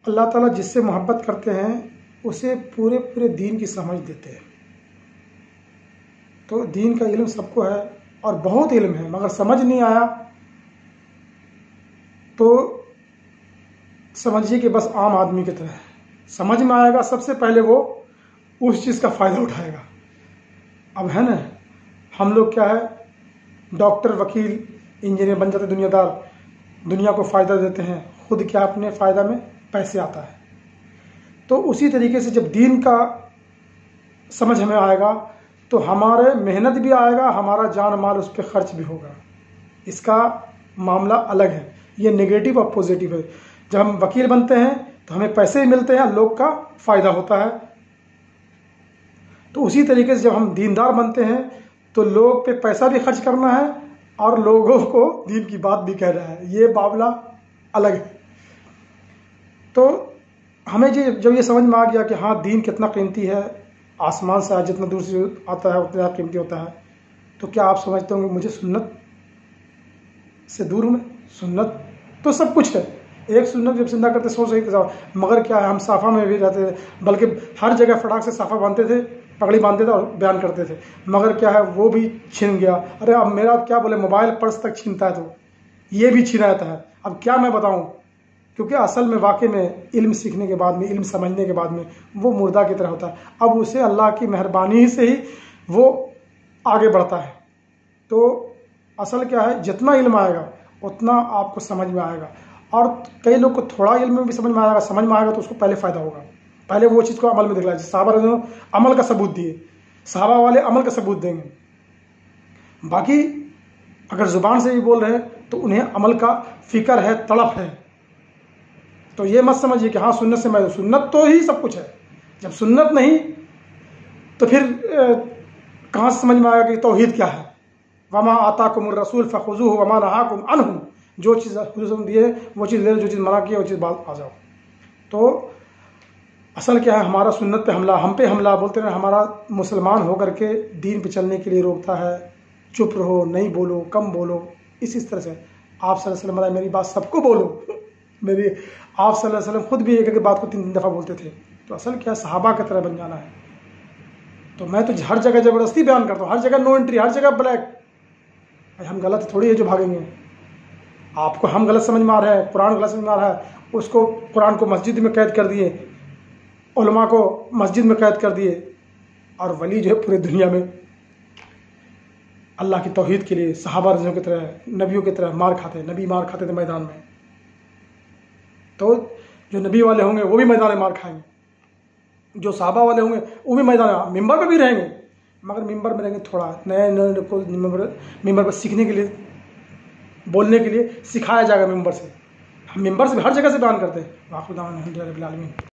اللہ تعالیٰ جس سے محبت کرتے ہیں اسے پورے پورے دین کی سمجھ دیتے ہیں۔ تو دین کا علم سب کو ہے اور بہت علم ہے، مگر سمجھ نہیں آیا تو سمجھیے کہ بس عام آدمی کی طرح ہے۔ سمجھ میں آئے گا سب سے پہلے وہ اس چیز کا فائدہ اٹھائے گا۔ اب ہے نا، ہم لوگ کیا ہے، ڈاکٹر، وکیل، انجینئر بن جاتے، دنیا دار، دنیا کو فائدہ دیتے ہیں، خود کیا اپنے فائدہ میں پیسے آتا ہے۔ تو اسی طریقے سے جب دین کا سمجھ ہمیں آئے گا تو ہمارے محنت بھی آئے گا، ہمارا جان مال اس پہ خرچ بھی ہوگا۔ اس کا معاملہ الگ ہے، یہ نگیٹو اور پوزیٹو ہے۔ جب ہم وکیل بنتے ہیں تو ہمیں پیسے بھی ملتے ہیں، لوگ کا فائدہ ہوتا ہے۔ تو اسی طریقے سے جب ہم دیندار بنتے ہیں تو لوگ پہ پیسہ بھی خرچ کرنا ہے اور لوگوں کو دین کی بات بھی کہنا ہے، یہ معاملہ الگ ہے۔ تو ہمیں جب یہ سمجھ میں آ گیا کہ ہاں دین کتنا قیمتی ہے، آسمان سے جتنا دور سے آتا ہے اتنا قیمتی ہوتا ہے، تو کیا آپ سمجھتے ہوں گے مجھے سنت سے دور ہوں؟ سنت تو سب کچھ ہے، ایک سنت جب زندہ کرتے سو صحیح، مگر کیا ہے، ہم صافہ میں بھی رہتے تھے، بلکہ ہر جگہ فٹاک سے صافہ باندھتے تھے، پگڑی باندھتے تھے اور بیان کرتے تھے، مگر کیا ہے وہ بھی چھن گیا۔ ارے اب میرا کیا بولے، موبائل پرس تک چھینتا ہے، تو یہ بھی چھنا رہتا ہے۔ اب کیا میں بتاؤں، کیونکہ اصل میں واقع میں علم سیکھنے کے بعد میں، علم سمجھنے کے بعد میں وہ مردہ کی طرح ہوتا ہے۔ اب اسے اللہ کی مہربانی سے ہی وہ آگے بڑھتا ہے۔ تو اصل کیا ہے، جتنا علم آئے گا اتنا آپ کو سمجھ میں آئے گا، اور کئی لوگ کو تھوڑا علم میں بھی سمجھ میں آئے گا، سمجھ میں آئے گا تو اس کو پہلے فائدہ ہوگا، پہلے وہ چیز کو عمل میں دکھلائے۔ صحابہ رضی اللہ عنہ عمل کا ثبوت دیے، صحابہ والے عمل کا ثبوت دیں گے۔ باقی اگر زبان سے بھی بول رہے ہیں تو انہیں عمل کا فکر ہے، تڑپ ہے۔ تو یہ مت سمجھیے کہ ہاں سنت سے میں، سنت تو ہی سب کچھ ہے۔ جب سنت نہیں تو پھر کہاں سے سمجھ میں آئے گا کہ توحید کیا ہے؟ وما آتاکم الرسول فخذوہ وما نہاکم عنہ، جو چیز حضور دیے وہ چیز لے لو، جو چیز منع کی ہے وہ چیز بعد آ جاؤ۔ تو اصل کیا ہے، ہمارا سنت پہ حملہ، ہم پہ حملہ بولتے ہیں، ہمارا مسلمان ہو کر کے دین پہ چلنے کے لیے روکتا ہے، چپ رہو، نہیں بولو، کم بولو، اس طرح سے۔ آپ صلی اللہ علیہ وسلم، میری بات سب کو بولو، میری آپ صلی اللہ علیہ وسلم خود بھی ایک ایک بات کو 3 دفعہ بولتے تھے۔ تو اصل کیا، صحابہ کی طرح بن جانا ہے۔ تو میں تو ہر جگہ زبردستی بیان کرتا ہوں، ہر جگہ نو انٹری، ہر جگہ بلیک۔ ہم غلط تھوڑی ہے جو بھاگیں گے۔ آپ کو ہم غلط سمجھ میں آ رہا ہے، قرآن غلط سمجھ میں آ رہا ہے، اس کو قرآن کو مسجد میں قید کر دیے، علماء کو مسجد میں قید کر دیے، اور ولی جو ہے پورے دنیا میں اللہ کی توحید کے لیے صحابہ رضیوں کی طرح، نبیوں کی طرح مار کھاتے، نبی مار کھاتے تھے میدان میں۔ تو جو نبی والے ہوں گے وہ بھی میدان میں مار کھائیں گے، جو صحابہ والے ہوں گے وہ بھی میدان میں، ممبر پہ بھی رہیں گے، مگر ممبر میں رہیں گے تھوڑا، نئے کو ممبر پر سیکھنے کے لیے، بولنے کے لیے سکھایا جائے گا ممبر سے۔ ہم ممبر سے ہر جگہ سے بیان کرتے ہیں۔ واقع دعوانا الحمدللہ رب العالمین۔